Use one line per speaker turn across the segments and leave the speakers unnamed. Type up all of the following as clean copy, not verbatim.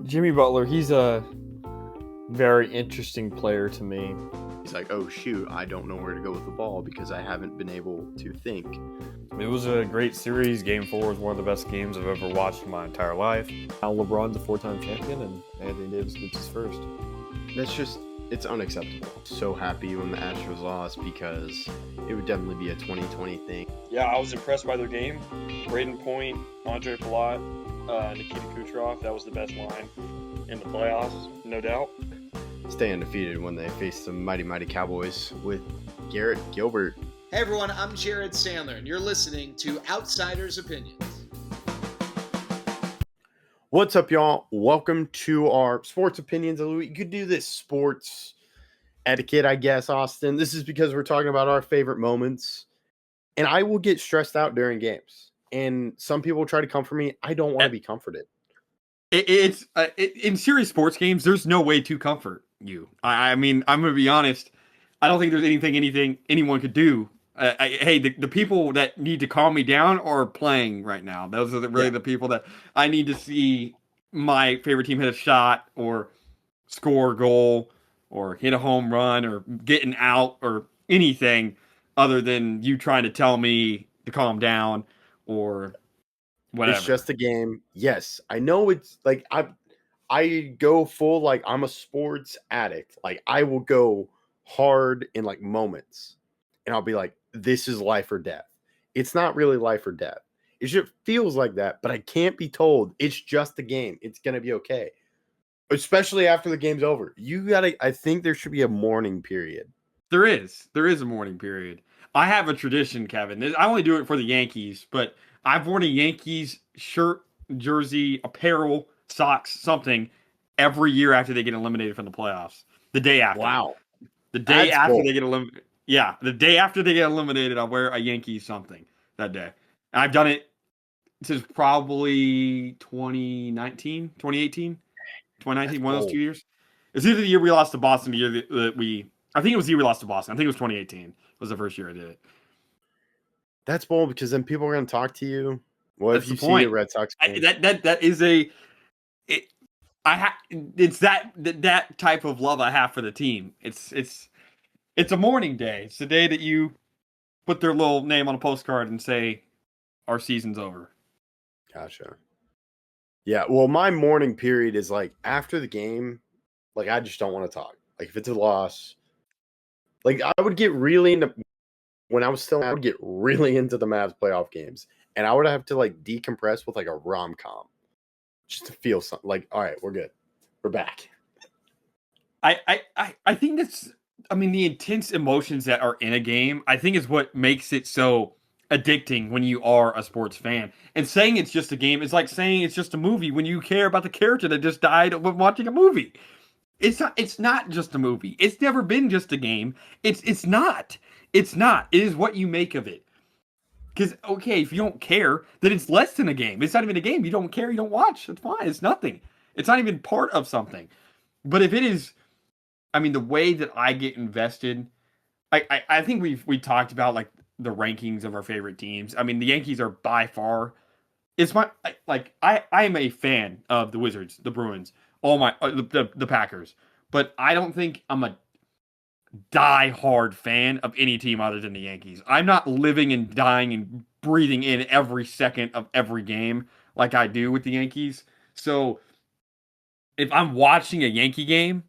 Jimmy Butler, he's a very interesting player to me.
He's like, oh shoot, I don't know where to go with the ball because I haven't been able to think.
It was a great series. Game 4 was one of the best games I've ever watched in my entire life. Now LeBron's a 4-time champion, and Anthony Davis gets his first.
It's unacceptable. So happy when the Astros lost because it would definitely be a 2020 thing.
Yeah, I was impressed by their game. Braden Point, Andre Palat, Nikita Kucherov. That was the best line in the playoffs, no doubt.
Stay undefeated when they face the mighty Cowboys with Garrett Gilbert.
Hey everyone, I'm Jared Sandler, and you're listening to Outsiders Opinions.
What's up, y'all? Welcome to our sports opinions. You could do this sports etiquette, I guess, Austin. This is because we're talking about our favorite moments. And I will get stressed out during games. And some people try to comfort me. I don't want to be comforted.
It's in serious sports games, there's no way to comfort you. I mean, I'm going to be honest. I don't think there's anything anyone could do. The people that need to calm me down are playing right now. Those are the people that I need to see my favorite team hit a shot or score a goal or hit a home run or get an out or anything other than you trying to tell me to calm down or whatever.
It's just a game. Yes, I know it's like I go full like I'm a sports addict. Like I will go hard in like moments and I'll be like, this is life or death. It's not really life or death. It just feels like that, but I can't be told it's just a game. It's going to be okay. Especially after the game's over. I think there should be a mourning period.
There is a mourning period. I have a tradition, Kevin. I only do it for the Yankees, but I've worn a Yankees shirt, jersey, apparel, socks, something every year after they get eliminated from the playoffs. The day after.
Wow.
The day
That's
after
cool.
they get eliminated. Yeah, the day after they get eliminated, I'll wear a Yankees something that day. And I've done it since probably 2019, 2018, 2019, one of those 2 years. It's either the year we lost to Boston, the year that I think it was the year we lost to Boston. I think it was 2018 was the first year I did it.
That's bold because then people are going to talk to you. What if you see a Red Sox game?
It's that type of love I have for the team. It's a mourning day. It's the day that you put their little name on a postcard and say, our season's over.
Gotcha. Yeah, well, my mourning period is like after the game, like I just don't want to talk. Like if it's a loss, like I would get really into when I was still, I would get really into the Mavs playoff games, and I would have to like decompress with like a rom-com just to feel something. Like, all right, we're good, we're back.
I think that's. I mean, the intense emotions that are in a game, I think is what makes it so addicting when you are a sports fan. And saying it's just a game is like saying it's just a movie when you care about the character that just died when watching a movie. It's not just a movie. It's never been just a game. It's not. It is what you make of it. Because, okay, if you don't care, then it's less than a game. It's not even a game. You don't care, you don't watch. It's fine. It's nothing. It's not even part of something. But if it is, I mean, the way that I get invested, I think we talked about like the rankings of our favorite teams. I mean, the Yankees are by far, I am a fan of the Wizards, the Bruins, the Packers, but I don't think I'm a die-hard fan of any team other than the Yankees. I'm not living and dying and breathing in every second of every game like I do with the Yankees. So if I'm watching a Yankee game,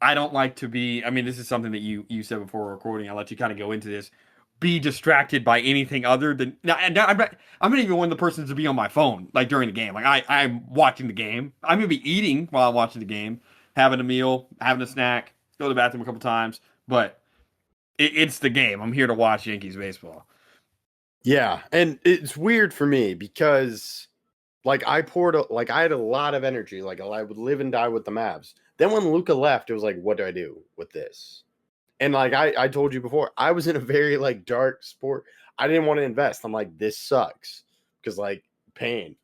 I don't like to be, I mean, this is something that you said before recording. I'll let you kind of go into this. Be distracted by anything other than, now I'm not even one of the persons to be on my phone, like during the game. Like I'm watching the game. I'm going to be eating while I'm watching the game, having a meal, having a snack, go to the bathroom a couple times, but it's the game. I'm here to watch Yankees baseball.
Yeah, and it's weird for me because like I had a lot of energy. Like I would live and die with the Mavs. Then when Luka left, it was like, what do I do with this? And like I told you before, I was in a very like dark sport. I didn't want to invest. I'm like, this sucks because like pain.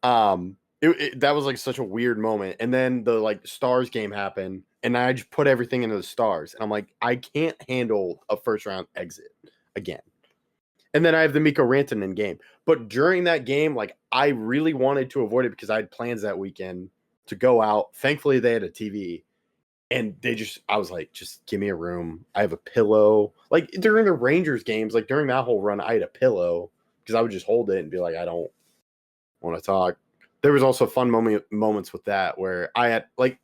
That was like such a weird moment. And then the like Stars game happened, and I just put everything into the Stars. And I'm like, I can't handle a first round exit again. And then I have the Mikko Rantanen game. But during that game, like I really wanted to avoid it because I had plans that weekend to go out. Thankfully, they had a TV. And I was like, just give me a room. I have a pillow. Like during the Rangers games, like during that whole run, I had a pillow because I would just hold it and be like, I don't want to talk. There was also fun moments with that where I had like,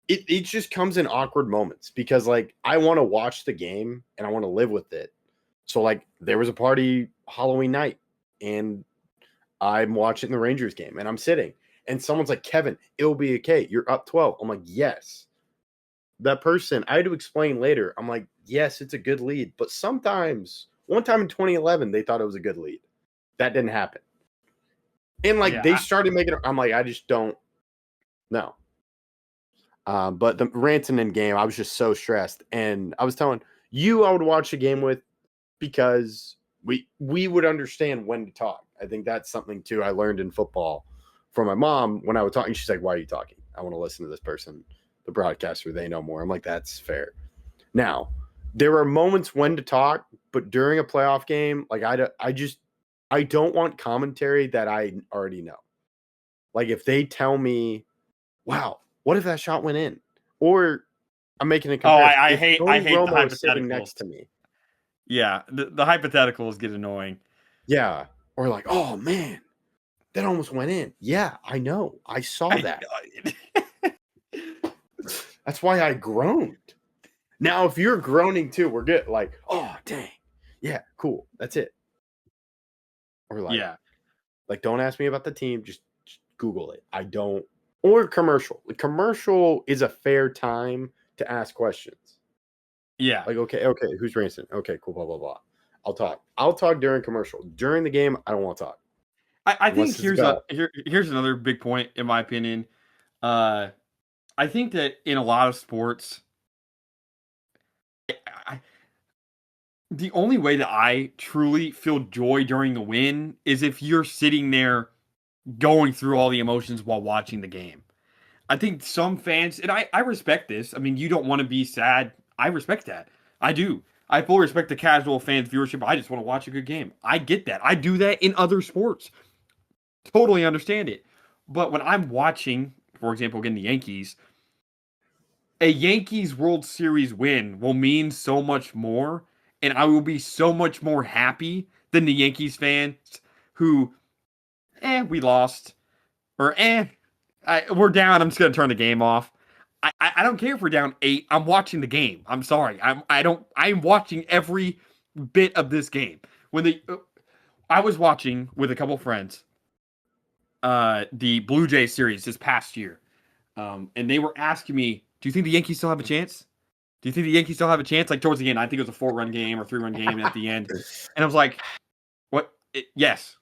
it just comes in awkward moments because like I want to watch the game and I want to live with it. So like there was a party Halloween night and I'm watching the Rangers game and I'm sitting and someone's like, Kevin, it'll be okay. You're up 12. I'm like, yes. That person, I had to explain later. I'm like, yes, it's a good lead. But sometimes, one time in 2011, they thought it was a good lead. That didn't happen. And like they started making I'm like, I just don't know. But the Rantanen game, I was just so stressed. And I was telling you I would watch a game with because we would understand when to talk. I think that's something too I learned in football from my mom when I was talking. She's like, why are you talking? I want to listen to this person, the broadcaster. They know more. I'm like, that's fair. Now, there are moments when to talk, but during a playoff game, like I don't want commentary that I already know. Like if they tell me, wow, what if that shot went in? Or I'm making a comparison.
I
If
hate
Tony
the
Romo is sitting
hypotheticals.
next to me.
Yeah, the hypotheticals get annoying.
Yeah. Or like, oh man, that almost went in. Yeah, I know. I saw that. That's why I groaned. Now, if you're groaning too, we're good. Like, oh dang. Yeah, cool. That's it. Or like, like don't ask me about the team, just Google it. I don't. Or commercial. The commercial is a fair time to ask questions.
Yeah.
Like, okay, who's Ranson? Okay, cool, blah, blah, blah. I'll talk during commercial. During the game, I don't want to talk.
I think here's another big point, in my opinion. I think that in a lot of sports, the only way that I truly feel joy during the win is if you're sitting there going through all the emotions while watching the game. I think some fans, and I respect this. I mean, you don't want to be sad. I respect that. I do. I fully respect the casual fans' viewership. I just want to watch a good game. I get that. I do that in other sports. Totally understand it. But when I'm watching, for example, again, the Yankees, a Yankees World Series win will mean so much more, and I will be so much more happy than the Yankees fans who, we lost, or we're down. I'm just gonna turn the game off. I don't care if we're down 8. I'm watching the game. I'm sorry. I'm watching every bit of this game. I was watching with a couple friends, the Blue Jays series this past year, and they were asking me, "Do you think the Yankees still have a chance? Do you think the Yankees still have a chance?" Like towards the end, I think it was a 4-run game or 3-run game at the end, and I was like, "What? Yes."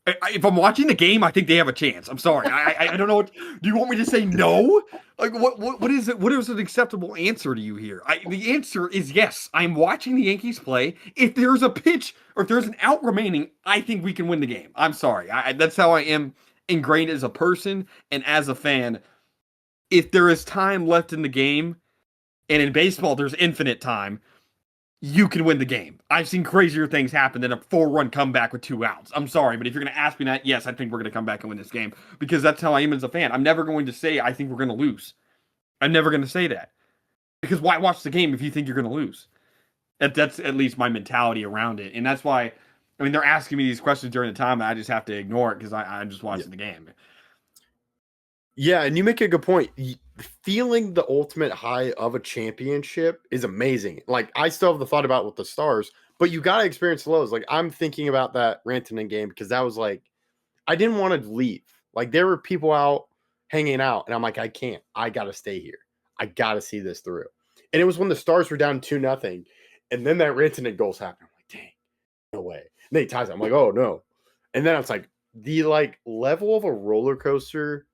If I'm watching the game, I think they have a chance. I'm sorry. I don't know. Do you want me to say no? Like what is it? What is an acceptable answer to you here? The answer is yes. I'm watching the Yankees play. If there's a pitch or if there's an out remaining, I think we can win the game. I'm sorry. That's how I am ingrained as a person and as a fan. If there is time left in the game, and in baseball there's infinite time, you can win the game. I've seen crazier things happen than a 4-run comeback with 2 outs. I'm sorry, but if you're going to ask me that, yes, I think we're going to come back and win this game because that's how I am as a fan. I'm never going to say I think we're going to lose. I'm never going to say that because why watch the game if you think you're going to lose? That's at least my mentality around it, and that's why. I mean, they're asking me these questions during the time, and I just have to ignore it because I'm just watching the game.
Yeah, and you make a good point. Feeling the ultimate high of a championship is amazing. Like, I still have the thought about with the Stars, but you got to experience the lows. Like, I'm thinking about that Rantanen game because that was like, I didn't want to leave. Like, there were people out hanging out, and I'm like, I can't. I got to stay here. I got to see this through. And it was when the Stars were down 2-0, and then that Rantanen goals happened. I'm like, dang, no way. And then he ties it. I'm like, oh, no. And then I was like, the, like, level of a roller coaster.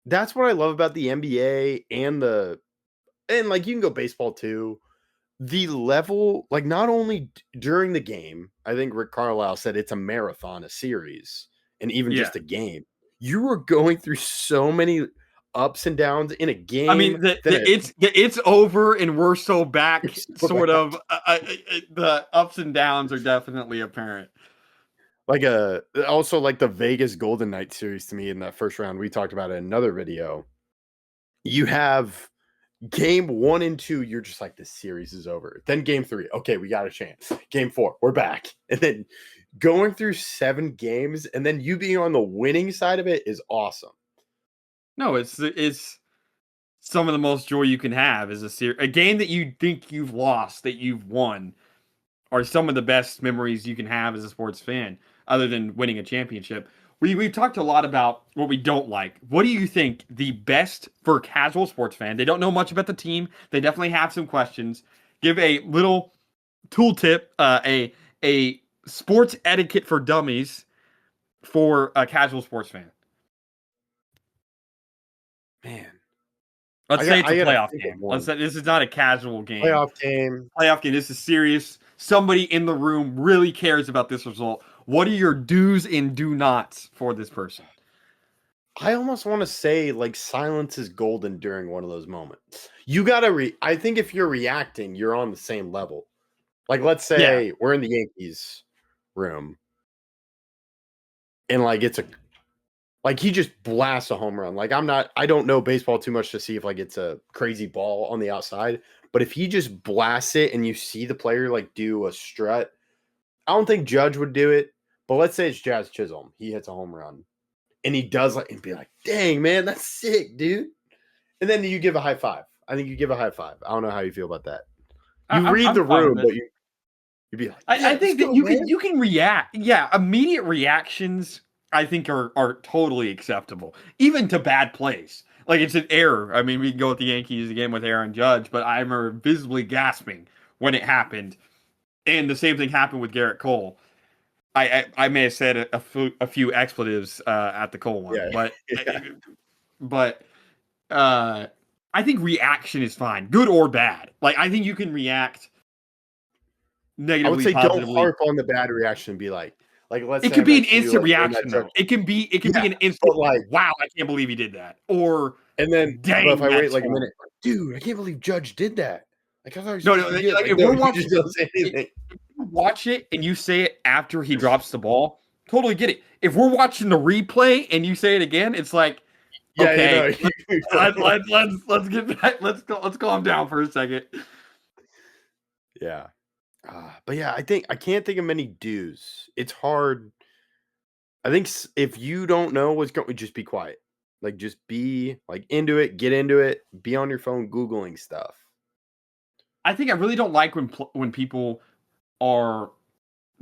That's what I love about the NBA and like you can go baseball too. The level, like not only during the game, I think Rick Carlisle said it's a marathon, a series, and even just a game. You were going through so many ups and downs in a game.
I mean, it's over and we're so back. Sort of. The ups and downs are definitely apparent.
Like also like the Vegas Golden Knights series to me in that first round. We talked about it in another video. you have game 1 and 2, you're just like, this series is over. Then game 3, okay, we got a chance. Game 4, we're back. And then going through 7 games and then you being on the winning side of it is awesome.
No, it's some of the most joy you can have is a game that you think you've lost, that you've won, are some of the best memories you can have as a sports fan, other than winning a championship. We've talked a lot about what we don't like. What do you think the best for a casual sports fan? They don't know much about the team. They definitely have some questions. Give a little tooltip, a sports etiquette for dummies for a casual sports fan.
Man,
Let's say it's a
gotta
playoff
think of
game.
one.
Let's say this is not a casual game.
Playoff game.
Playoff game. This is serious. Somebody in the room really cares about this result. What are your do's and do nots for this person?
I almost want to say like silence is golden during one of those moments. You gotta I think if you're reacting, you're on the same level. Like, let's say we're in the Yankees room and like he just blasts a home run. Like, I don't know baseball too much to see if like it's a crazy ball on the outside, but if he just blasts it and you see the player like do a strut, I don't think Judge would do it. But let's say it's Jazz Chisholm. He hits a home run and he does like and be like, dang, man, that's sick, dude. And then you give a high five. I think you give a high five. I don't know how you feel about that. You read the room, but you'd be like,
I think that you can react. Yeah, immediate reactions I think are totally acceptable, even to bad plays. Like, it's an error. I mean, we can go with the Yankees again with Aaron Judge, but I remember visibly gasping when it happened, and the same thing happened with Garrett Cole. I may have said a few expletives at the Cole one, but I think reaction is fine, good or bad. Like, I think you can react negatively.
I would say
positively.
don't harp on the bad reaction and be like let's
it
say
could be
I'm
an
next to you,
instant
like, during that
reaction though.
touch-
It can be an instant
but, like,
wow, I can't believe he did that. Or
and then
dang,
but if I wait
that's
like a
horrible.
minute, dude, I can't believe Judge did that. Like, I thought he was
No,
supposed to be good.
like,
Like,
if
no,
we're
he
watching-
just doesn't say anything.
watch it and you say it after he drops the ball, totally get it. If we're watching the replay and you say it again, it's like,
Yeah,
okay,
you know.
let's get back. Let's calm down for a second.
Yeah. But yeah, I can't think of many do's. It's hard. I think if you don't know what's going, just be quiet. Like, just be like into it, get into it, be on your phone Googling stuff.
I think I really don't like when people are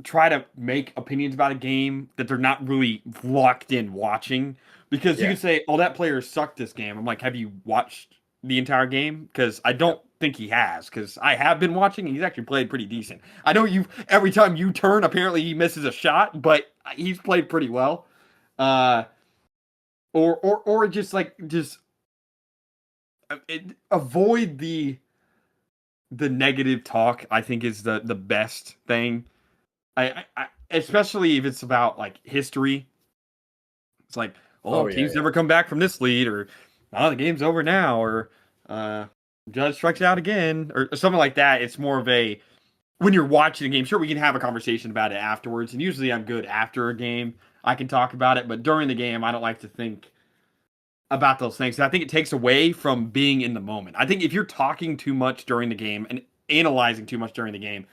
try to make opinions about a game that they're not really locked in watching, because you
Yeah.
can say, "Oh, that player sucked this game." I'm like, "Have you watched the entire game?" Because I don't think he has. Because I have been watching, and he's actually played pretty decent. I know every time you turn, apparently he misses a shot, but he's played pretty well. Or just avoid the negative talk. I think is the best thing. I especially if it's about like history. It's like, teams never come back from this lead, or the game's over now, or Judge strikes out again, or something like that. It's more of a, when you're watching a game, sure, we can have a conversation about it afterwards, and usually I'm good after a game. I can talk about it, but during the game, I don't like to think about those things. I think it takes away from being in the moment. I think if you're talking too much during the game and analyzing too much during the game,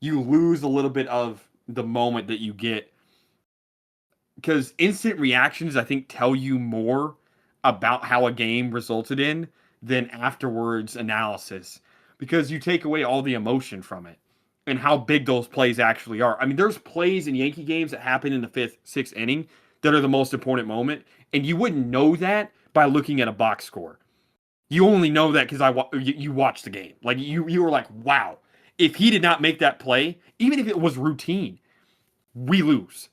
you lose a little bit of the moment that you get, because instant reactions, I think, tell you more about how a game resulted in than afterwards analysis, because you take away all the emotion from it and how big those plays actually are. I mean, there's plays in Yankee games that happen in the fifth, sixth inning that are the most important moment, and you wouldn't know that by looking at a box score. You only know that because you watched the game. Like, you were like, wow, if he did not make that play, even if it was routine, we lose.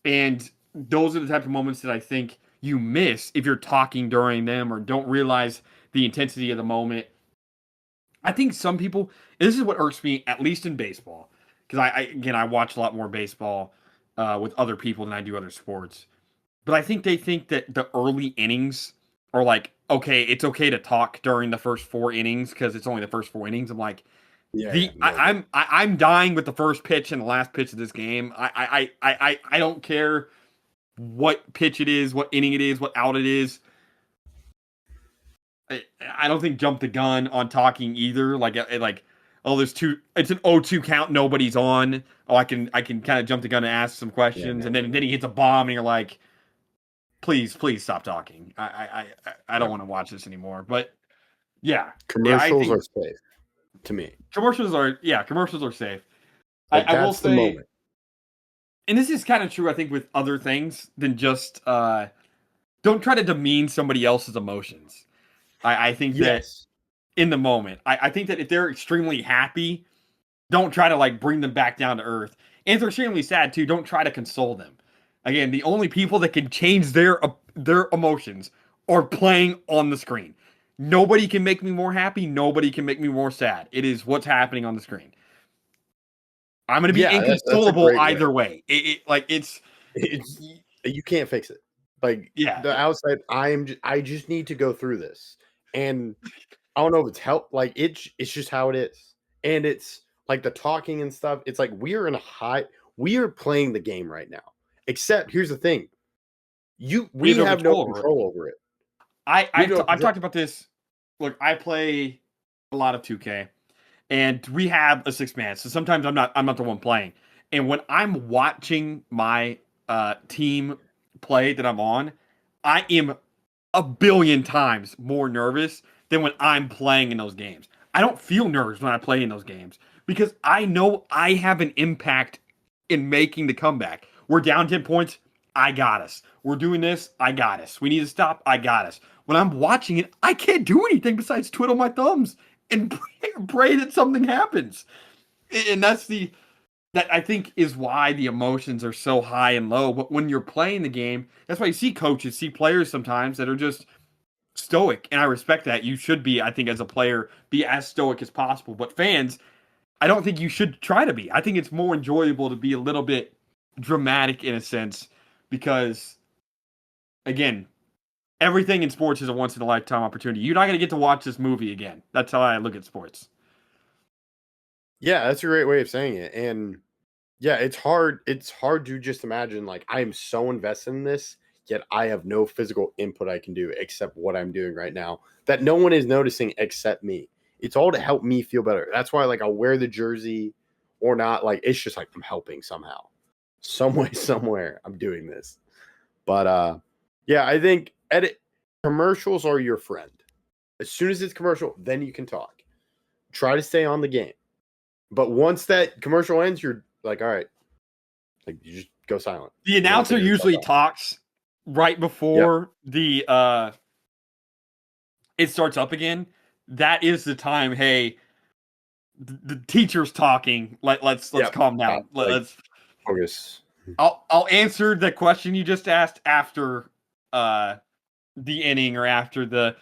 And those are the type of moments that I think you miss if you're talking during them or don't realize the intensity of the moment. I think some people, this is what irks me, at least in baseball, because I watch a lot more baseball with other people than I do other sports. But I think they think that the early innings are like, okay, it's okay to talk during the first 4 innings because it's only the first 4 innings. I'm like, I'm dying with the first pitch and the last pitch of this game. I don't care what pitch it is, what inning it is, what out it is. I don't think jump the gun on talking either. Like, oh, there's two. It's an 0-2 count. Nobody's on. Oh, I can kind of jump the gun and ask some questions, and then he hits a bomb, and you're like, please stop talking. I don't want to watch this anymore. But yeah, I
Commercials
think
are safe to me.
commercials are safe.
Like,
I will
that's the
say,
moment.
and this is kind of true, I think, with other things than just don't try to demean somebody else's emotions. I think that
Yes.
in the moment, I think that if they're extremely happy, don't try to like bring them back down to earth. And if they're extremely sad too, don't try to console them. Again, the only people that can change their emotions are playing on the screen. Nobody can make me more happy. Nobody can make me more sad. It is what's happening on the screen. I'm going to be
Yeah, that's a
inconsolable
great way.
either way. It's
You can't fix it. Like,
yeah.
the outside, I just need to go through this, and I don't know if it's help. Like, it's just how it is, and it's like the talking and stuff. It's like we are playing the game right now. Except here's the thing, we
have no
have no
control over it.
control over it.
I've talked about this. Look, I play a lot of 2K, and we have a 6-man. So sometimes I'm not the one playing. And when I'm watching my team play that I'm on, I am a billion times more nervous than when I'm playing in those games. I don't feel nervous when I play in those games because I know I have an impact in making the comeback. We're down 10 points. I got us. We're doing this. I got us. We need to stop. I got us. When I'm watching it, I can't do anything besides twiddle my thumbs and pray that something happens. And that I think is why the emotions are so high and low. But when you're playing the game, that's why you see coaches, see players sometimes that are just stoic. And I respect that. You should be, I think, as a player, be as stoic as possible. But fans, I don't think you should try to be. I think it's more enjoyable to be a little bit dramatic in a sense because, again, everything in sports is a once in a lifetime opportunity. You're not going to get to watch this movie again. That's how I look at sports.
Yeah, that's a great way of saying it. And yeah, it's hard to just imagine, like, I am so invested in this, yet I have no physical input I can do except what I'm doing right now that no one is noticing except me. It's all to help me feel better. That's why, like, I'll wear the jersey or not. Like, it's just like I'm helping somehow. Some way, somewhere, I'm doing this. But yeah, I think commercials are your friend. As soon as it's commercial, then you can talk. Try to stay on the game. But once that commercial ends, you're like, all right, like, you just go silent.
The announcer usually talks right before the it starts up again. That is the time. Hey, the teacher's talking. Let's calm down. Let's
focus.
I'll answer the question you just asked after the inning or after the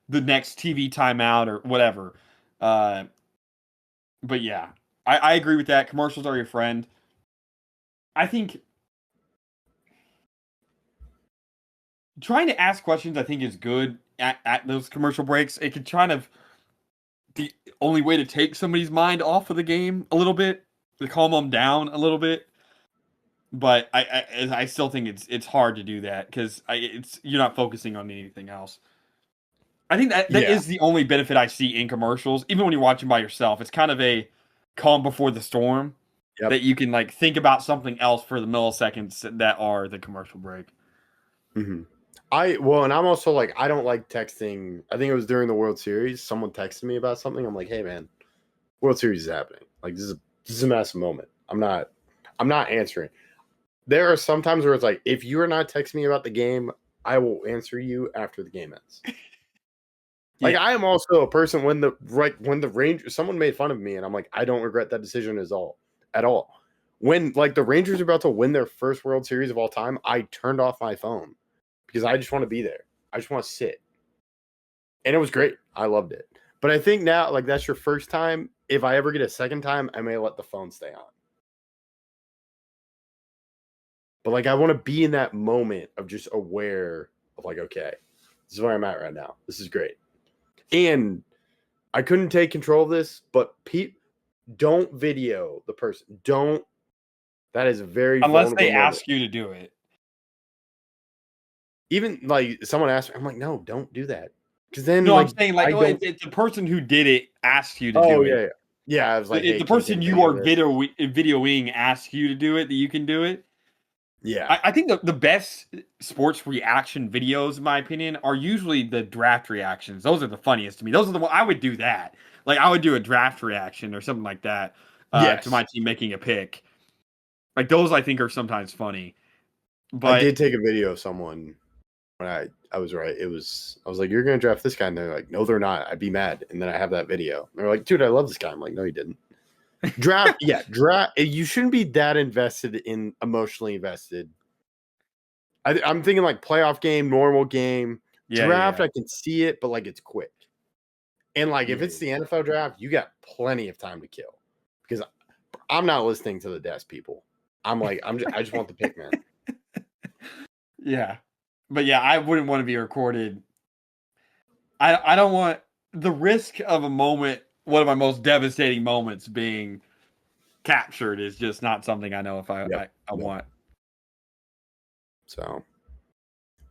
next TV timeout or whatever. But yeah, I agree with that. Commercials are your friend. I think trying to ask questions, I think, is good at those commercial breaks. It can kind of the only way to take somebody's mind off of the game a little bit, to calm them down a little bit. But I still think it's hard to do that because you're not focusing on anything else. I think that is the only benefit I see in commercials. Even when you're watching by yourself, it's kind of a calm before the storm that you can like think about something else for the milliseconds that are the commercial break.
Mm-hmm. And I'm also like, I don't like texting. I think it was during the World Series. Someone texted me about something. I'm like, hey man, World Series is happening. Like, this is a massive moment. I'm not answering. There are some times where it's like, if you are not texting me about the game, I will answer you after the game ends. Like, I am also a person when the Rangers, someone made fun of me, and I'm like, I don't regret that decision at all. When like the Rangers are about to win their first World Series of all time, I turned off my phone because I just want to be there. I just want to sit, and it was great. I loved it. But I think now, like, that's your first time. If I ever get a second time, I may let the phone stay on. But like, I want to be in that moment of just aware of like, okay, this is where I'm at right now. This is great. And I couldn't take control of this, but don't video the person. Don't. That is very
unless they
moment.
ask you to do it.
Even like someone asked me, I'm like, no, don't do that. Because then,
No, I'm
like,
saying like
I don't.
it's the person who did it asked you to
Oh
do
yeah,
it.
yeah. Yeah, I was like, hey,
The
can you
person
take a
you
video
are
of this?
videoing asks you to do it, that you can do it.
Yeah,
I think the best sports reaction videos, in my opinion, are usually the draft reactions. Those are the funniest to me. Those are the one I would do that. Like I would do a draft reaction or something like that to
yes.
my team making a pick. Like those, I think are sometimes funny.
I
But
did take a video of someone when I was right. I was like, you're gonna draft this guy, and they're like, no, they're not. I'd be mad. And then I have that video. And they're like, dude, I love this guy. I'm like, no, you didn't. Draft, yeah, draft. You shouldn't be that emotionally invested. I'm thinking like playoff game, normal game, draft.
yeah,
I can see it, but like it's quick. And like if
yeah.
it's the NFL draft, you got plenty of time to kill. Because I'm not listening to the desk people. I'm like, I just want the pick, man.
Yeah. But yeah, I wouldn't want to be recorded. I don't want the risk of a moment, one of my most devastating moments being captured is just not something I know if I
Yep.
I
No.
want.
So,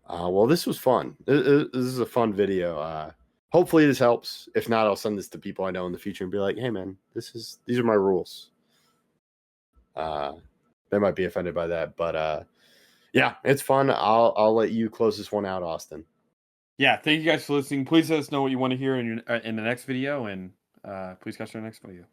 well, this was fun. This is a fun video. Hopefully this helps. If not, I'll send this to people I know in the future and be like, hey man, these are my rules. They might be offended by that, but yeah, it's fun. I'll let you close this one out, Austin.
Yeah, thank you guys for listening. Please let us know what you want to hear in the next video, and please catch our next video.